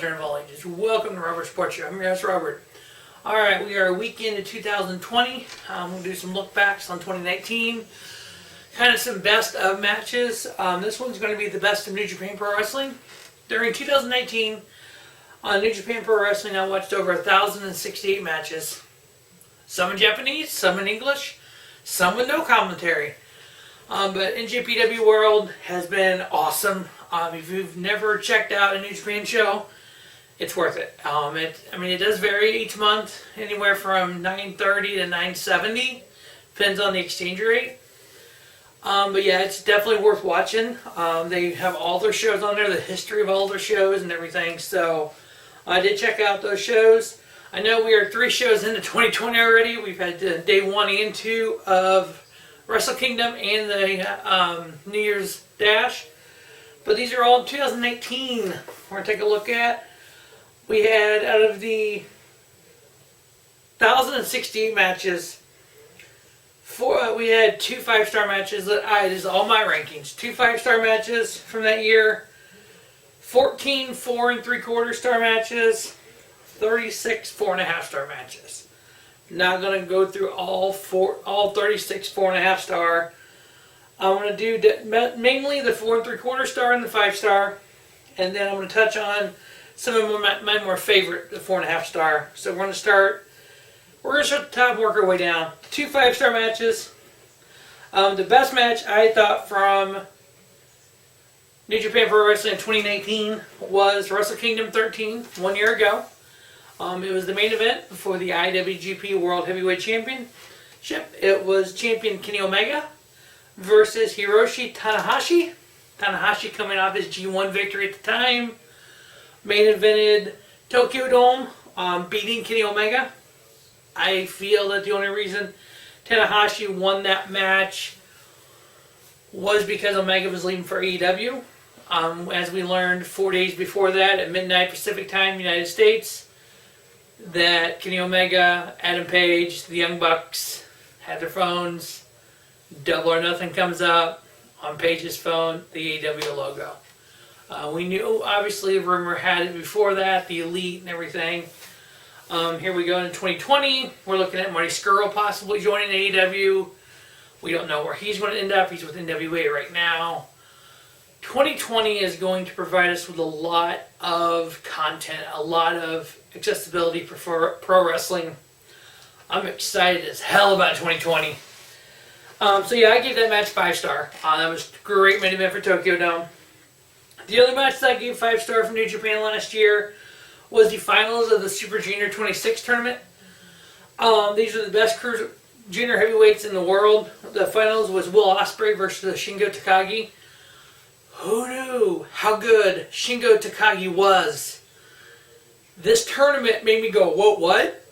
children of all ages. Welcome to Robert Sports Show. I'm your host, Robert. Alright, we are a week into 2020. We'll do some look backs on 2019. Kind of some best of matches. This one's going to be the best of New Japan Pro Wrestling. During 2019, on New Japan Pro Wrestling, I watched over 1,068 matches. Some in Japanese, some in English, some with no commentary. But NJPW World has been awesome. If you've never checked out a New Japan show, it's worth it. It does vary each month, anywhere from $9.30 to $9.70. Depends on the exchange rate. But yeah, it's definitely worth watching. They have all their shows on there, the history of all their shows and everything. So I did check out those shows. I know we are 3 shows into 2020 already. We've had day 1 and 2 of Wrestle Kingdom and the New Year's Dash. But these are all in 2019. We're going to take a look at. We had, out of the 1,068 matches, we had 2 5-star matches. This is all my rankings. 2 5-star matches from that year. 14 4 3/4 star matches. 36 4.5-star matches. Not going to go through all 36 4.5 star. I'm going to do mainly the 4 3/4 star and the 5-star, and then I'm going to touch on some of my more favorite, the 4.5 star. So we're going to start at the top, work our way down. 2 5-star matches. The best match I thought from New Japan Pro Wrestling in 2019 was Wrestle Kingdom 13, 1 year ago. It was the main event for the IWGP World Heavyweight Championship. It was champion Kenny Omega versus Hiroshi Tanahashi. Tanahashi coming off his G1 victory at the time. Main evented Tokyo Dome, beating Kenny Omega. I feel that the only reason Tanahashi won that match was because Omega was leaving for AEW. As we learned 4 days before that at midnight Pacific Time, United States, that Kenny Omega, Adam Page, the Young Bucks had their phones. Double or Nothing comes up on Page's phone, the AEW logo. We knew, obviously, the rumor had it before that, the Elite and everything. Here we go into 2020. We're looking at Marty Scurll possibly joining AEW. We don't know where he's going to end up. He's with NWA right now. 2020 is going to provide us with a lot of content, a lot of accessibility for pro wrestling. I'm excited as hell about 2020. So yeah, I gave that match 5-star. That was a great main event for Tokyo Dome. The other match that I gave 5-star from New Japan last year was the finals of the Super Junior 26 tournament. These are the best junior heavyweights in the world. The finals was Will Ospreay versus Shingo Takagi. Who knew how good Shingo Takagi was? This tournament made me go, whoa, what?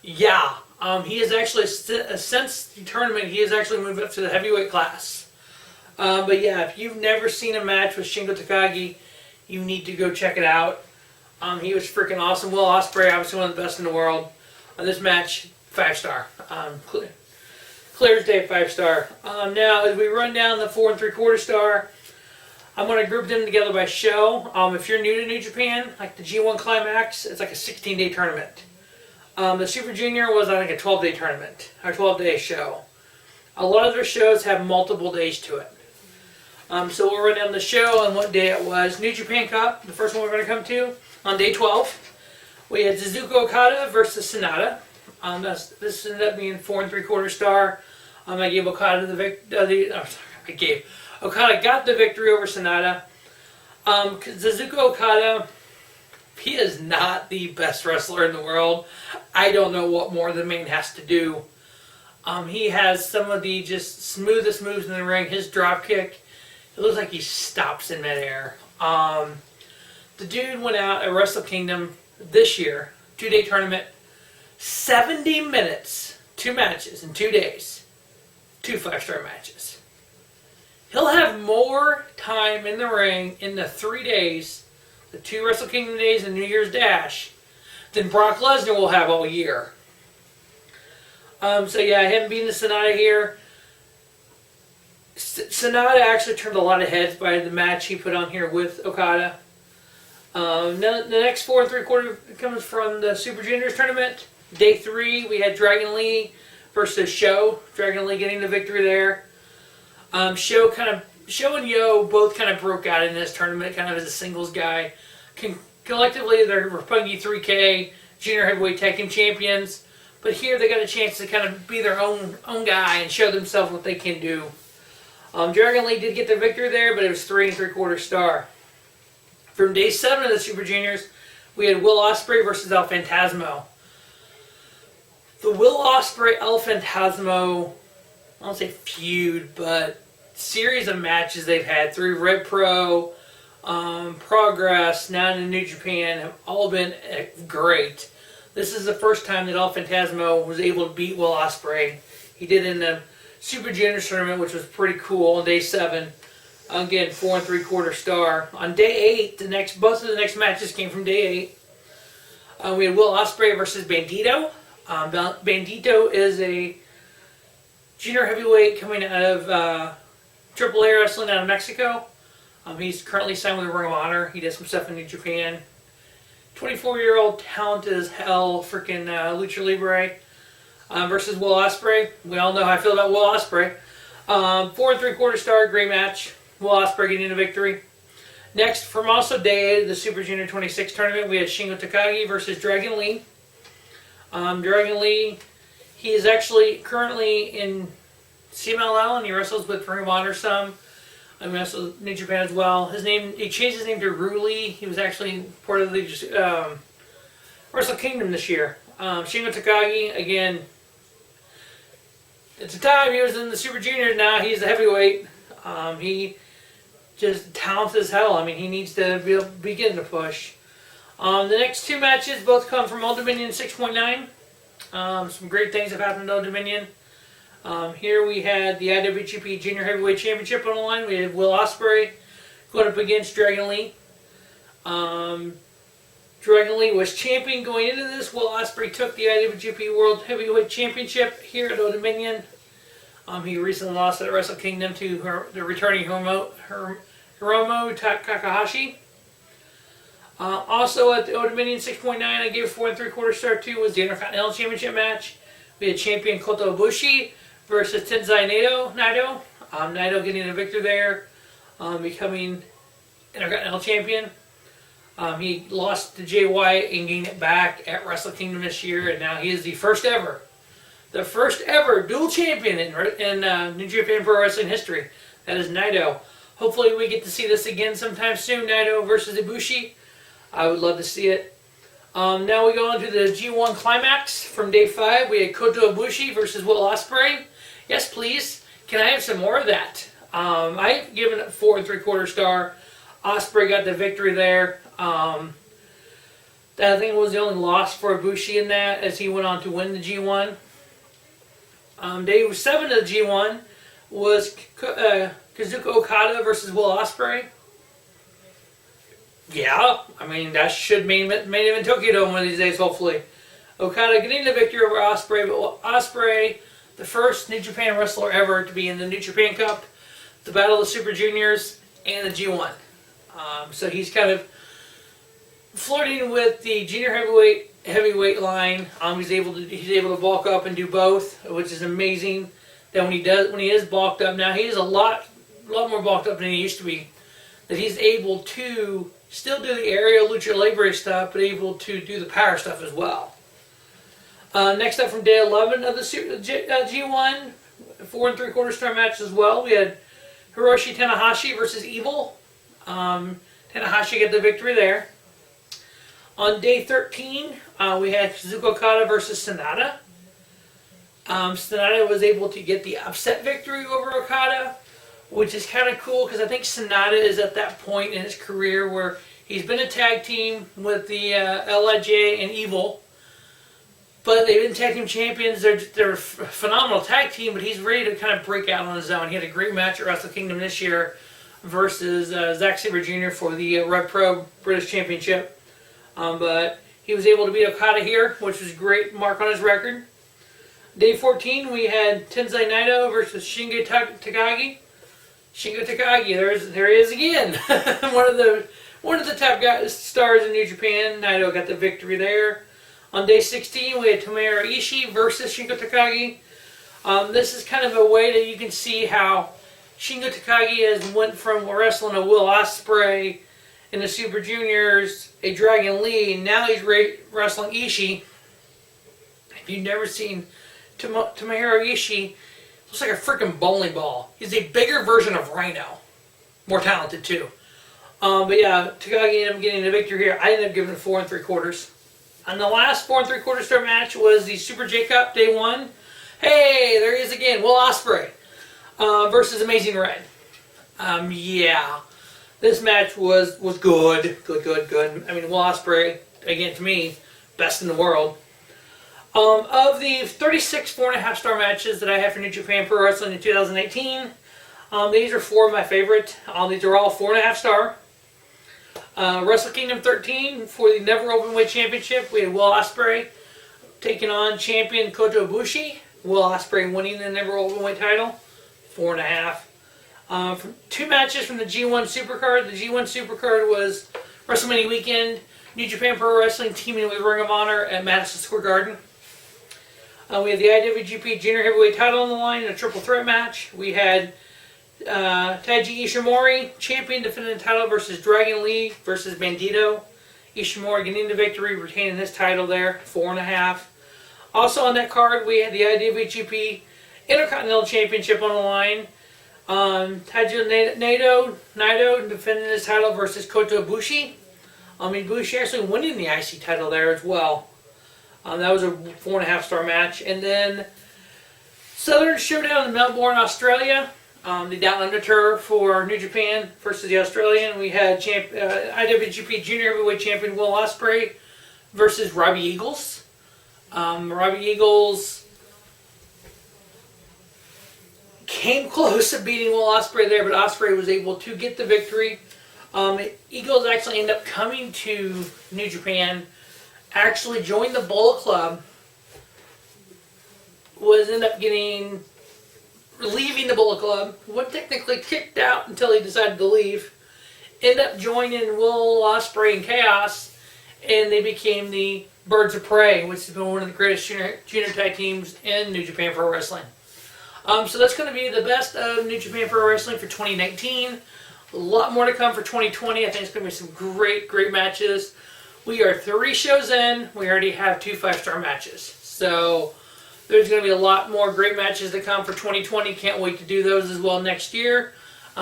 Yeah. He has actually, since the tournament, he has actually moved up to the heavyweight class. But yeah, if you've never seen a match with Shingo Takagi, you need to go check it out. He was freaking awesome. Will Ospreay, obviously one of the best in the world. This match, 5-star. Clear as day, 5-star. Now, as we run down the 4 3/4 star, I'm going to group them together by show. If you're new to New Japan, like the G1 Climax, it's like a 16-day tournament. The Super Junior was, I think, a 12-day tournament, or 12-day show. A lot of their shows have multiple days to it. So we'll run down the show and what day it was. New Japan Cup, the first one we're going to come to, on day 12. We had Suzuki Okada versus Sanada. This ended up being 4 3/4 star. I gave Okada Okada got the victory over Sanada. Suzuki Okada, he is not the best wrestler in the world. I don't know what more the man has to do. He has some of the just smoothest moves in the ring. His drop kick, it looks like he stops in midair. The dude went out at Wrestle Kingdom this year, 2-day tournament, 70 minutes, 2 matches in 2 days, 2 5-star matches. He'll have more time in the ring in the 3 days, the 2 Wrestle Kingdom days and New Year's Dash, than Brock Lesnar will have all year. So yeah, him beating the Sanada here. Sanada actually turned a lot of heads by the match he put on here with Okada. Now the next 4 3/4 comes from the Super Juniors tournament. Day 3, we had Dragon Lee versus Sho. Dragon Lee getting the victory there. Sho and Yo both kind of broke out in this tournament, kind of as a singles guy. Collectively, they're Roppongi 3K Junior Heavyweight Tag Team Champions. But here they got a chance to kind of be their own guy and show themselves what they can do. Dragon Lee did get the victory there, but it was 3 3/4 star. From day 7 of the Super Juniors, we had Will Ospreay versus El Phantasmo. The Will Ospreay El Phantasmo, I don't say feud, but series of matches they've had through Red Pro, Progress, now in New Japan, have all been great. This is the first time that El Phantasmo was able to beat Will Ospreay. He did in the Super Juniors tournament, which was pretty cool on day 7. Again, 4 3/4 star. On day 8, both of the next matches came from day 8. We had Will Ospreay versus Bandito. Bandito is a junior heavyweight coming out of AAA wrestling out of Mexico. He's currently signed with the Ring of Honor. He does some stuff in New Japan. 24-year-old talented as hell, freaking Lucha Libre versus Will Ospreay. We all know how I feel about Will Ospreay. 4 3/4 star, great match. Will Ospreay getting the victory. Next, from also day 8 of the Super Junior 26 tournament, we had Shingo Takagi versus Dragon Lee. Dragon Lee, he is actually currently in CMLL and he wrestles with Ring of Honor some. He wrestles New Japan as well. He changed his name to Ruli. He was actually part of the Wrestle Kingdom this year. Shingo Takagi, again, at the time he was in the Super Juniors, now he's the heavyweight. He just talented as hell. I mean, he needs to begin to push. The next 2 matches both come from Old Dominion 6.9. Some great things have happened at Old Dominion. Here we had the IWGP Junior Heavyweight Championship on the line. We had Will Ospreay going up against Dragon Lee. Dragon Lee was champion going into this. Will Ospreay took the IWGP World Heavyweight Championship here at Old Dominion. He recently lost at Wrestle Kingdom to the returning Hiromu Takahashi. Also at the Old Dominion 6.9, I gave 4 3/4 star to was the Intercontinental Championship match. We had champion Kota Ibushi versus Tensai Naito. Naito getting a victory there, becoming Intercontinental Champion. He lost to Jay White and gained it back at Wrestle Kingdom this year, and now he is the first ever dual champion in New Japan Pro Wrestling history. That is Naito. Hopefully we get to see this again sometime soon, Naito versus Ibushi. I would love to see it. Now we go on to the G1 Climax. From day 5, we had Kota Ibushi versus Will Ospreay. Yes, please. Can I have some more of that? I've given it 4 3/4 star. Ospreay got the victory there. That I think was the only loss for Ibushi in that, as he went on to win the G1. Day 7 of the G1 was Kazuchika Okada versus Will Ospreay. Yeah, I mean, that should main event Tokyo Dome one of these days, hopefully. Okada getting the victory over Ospreay, but Ospreay, the first New Japan wrestler ever to be in the New Japan Cup, the Battle of the Super Juniors, and the G1. So he's kind of flirting with the junior heavyweight line. He's able to bulk up and do both, which is amazing. That when he is bulked up, now he is a lot more bulked up than he used to be. That he's able to still do the aerial lucha libre stuff, but able to do the power stuff as well. Next up from day 11 of the G1, 4 3/4 star match as well. We had Hiroshi Tanahashi versus Evil. Tanahashi got the victory there. On day 13, we had Kazuchika Okada versus Sanada. Sanada was able to get the upset victory over Okada, which is kind of cool because I think Sanada is at that point in his career where he's been a tag team with the LIJ and Evil, but they've been tag team champions. They're a phenomenal tag team, but he's ready to kind of break out on his own. He had a great match at Wrestle Kingdom this year versus Zack Sabre Jr. for the Red Pro British Championship. But he was able to beat Okada here, which was a great mark on his record. Day 14, we had Tensai Naito versus Shingo Takagi. Shingo Takagi, there he is again. one one of the top stars in New Japan. Naito got the victory there. On day 16, we had Tomohiro Ishii versus Shingo Takagi. This is kind of a way that you can see how Shingo Takagi has went from wrestling a Will Ospreay in the Super Juniors, a Dragon Lee, and now he's wrestling Ishii. If you've never seen Tomohiro Ishii, looks like a freaking bowling ball. He's a bigger version of Rhino. More talented too. But yeah, Takagi ended up getting the victory here. I ended up giving it 4 3/4. And the last 4 3/4 star match was the Super J-Cup Day 1. Hey, there he is again, Will Ospreay versus Amazing Red. Yeah, this match was good. I mean, Will Ospreay, again, to me, best in the world. Of the 36 4.5 star matches that I have for New Japan Pro Wrestling in 2018, these are 4 of my favorite. These are all 4.5 star. Wrestle Kingdom 13 for the Never Openweight Championship. We had Will Ospreay taking on champion Kota Ibushi. Will Ospreay winning the Never Openweight title. 4.5. 2 matches from the G1 Supercard. The G1 Supercard was WrestleMania weekend. New Japan Pro Wrestling teaming with Ring of Honor at Madison Square Garden. We had the IWGP Junior Heavyweight title on the line in a triple threat match. We had Taiji Ishimori, champion, defending the title versus Dragon Lee versus Bandito. Ishimori getting the victory, retaining his title there, 4.5. Also on that card, we had the IWGP Intercontinental Championship on the line. Taiji Naito defending his title versus Kota Ibushi. Ibushi actually winning the IC title there as well. That was a 4.5 star match. And then Southern Showdown in Melbourne, Australia. The Down Under tour for New Japan versus the Australian. We had IWGP Junior Heavyweight Champion Will Ospreay versus Robbie Eagles. Robbie Eagles came close to beating Will Ospreay there, but Ospreay was able to get the victory. Eagles actually ended up coming to New Japan, actually joined the Bullet Club, ended up leaving the Bullet Club, wasn't technically kicked out until he decided to leave, ended up joining Will Ospreay and Chaos, and they became the Birds of Prey, which has been one of the greatest junior tag teams in New Japan Pro Wrestling. So that's going to be the best of New Japan Pro Wrestling for 2019. A lot more to come for 2020. I think it's going to be some great matches. We are 3 shows in. We already have 2 5-star matches. So there's going to be a lot more great matches to come for 2020. Can't wait to do those as well next year.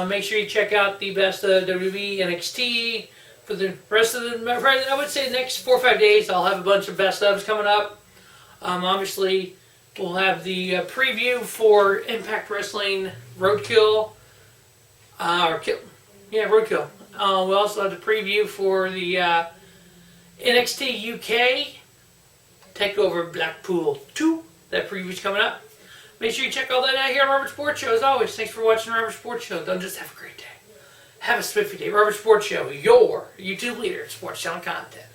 Make sure you check out the best of WWE NXT. For the rest of the, I would say the next 4 or 5 days, I'll have a bunch of best ofs coming up. Obviously, we'll have the preview for Impact Wrestling Roadkill. Roadkill. We also have the preview for the NXT UK TakeOver Blackpool 2. That preview's coming up. Make sure you check all that out here on Robert Sports Show. As always, thanks for watching Robert Sports Show. Don't just have a great day. Have a spiffy day. Robert Sports Show, your YouTube leader in sports channel content.